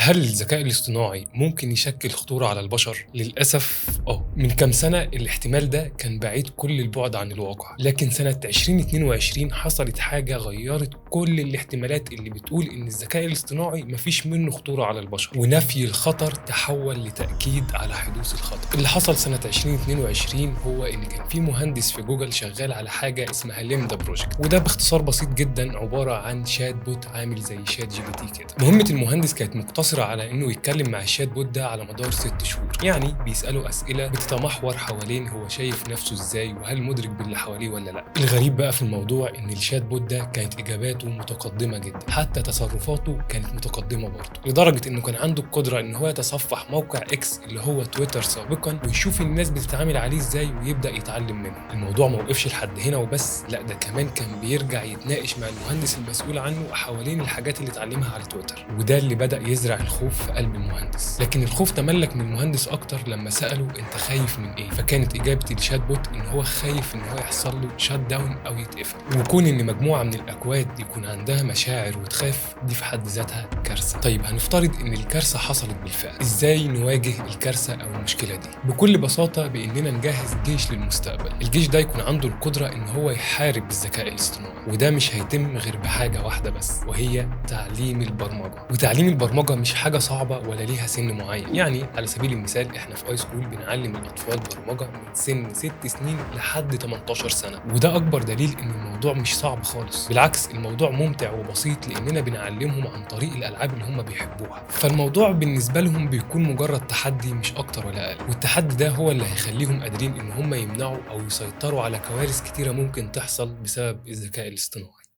هل الذكاء الاصطناعي ممكن يشكل خطورة على البشر؟ للأسف من كام سنة الاحتمال ده كان بعيد كل البعد عن الواقع، لكن سنة 2022 حصلت حاجة غيرت كل الاحتمالات اللي بتقول إن الذكاء الاصطناعي مفيش منه خطورة على البشر، ونفي الخطر تحول لتأكيد على حدوث الخطر. اللي حصل سنة 2022 هو إن كان في مهندس في جوجل شغال على حاجة اسمها ليمدا بروجكت، وده باختصار بسيط جدا عبارة عن شات بوت عامل زي شات جي بي تي كده. مهمة المهندس كانت مقتصرة على انه يتكلم مع الشات بوت ده على مدار 6 شهور، يعني بيسأله اسئلة بتتمحور حوالين هو شايف نفسه ازاي وهل مدرك باللي حواليه ولا لا. الغريب بقى في الموضوع ان الشات بوت ده كانت اجاباته متقدمة جدا، حتى تصرفاته كانت متقدمة برضه، لدرجة انه كان عنده القدرة ان هو يتصفح موقع اكس اللي هو تويتر سابقا ويشوف الناس بتتعامل عليه ازاي ويبدأ يتعلم منه. الموضوع ما وقفش لحد هنا وبس، لا ده كمان كان بيرجع يتناقش مع المهندس المسؤول عنه حوالين الحاجات اللي اتعلمها على تويتر، وده اللي بدأ يزرع الخوف في قلب المهندس. لكن الخوف تملك من المهندس اكتر لما سأله انت خايف من ايه؟ فكانت اجابة الشات بوت ان هو خايف ان هو يحصل له شات داون او يتقفل. وكون ان مجموعة من الاكواد يكون عندها مشاعر وتخاف دي في حد ذاتها كارثة. طيب هنفترض ان الكارثة حصلت بالفعل، ازاي نواجه الكارثة او المشكلة دي؟ بكل بساطة باننا نجهز جيش للمستقبل. الجيش ده يكون عنده القدرة ان هو يحارب بالذكاء الاصطناعي، وده مش هيتم غير بحاجة واحدة بس، وهي تعليم البرمجة. وتعليم البرمجة مش حاجة صعبة ولا ليها سن معين، يعني على سبيل المثال احنا في اي سكول بنعلم الاطفال برمجة من سن 6 سنين لحد 18 سنة، وده اكبر دليل ان الموضوع مش صعب خالص، بالعكس الموضوع ممتع وبسيط لاننا بنعلمهم عن طريق الالعاب اللي هم بيحبوها. فالموضوع بالنسبة لهم بيكون مجرد تحدي مش اكتر ولا اقل، والتحدي ده هو اللي هيخليهم قادرين ان هم يمنعوا او يسيطروا على كوارث كتيرة ممكن تحصل بسبب الذكاء الاصطناعي.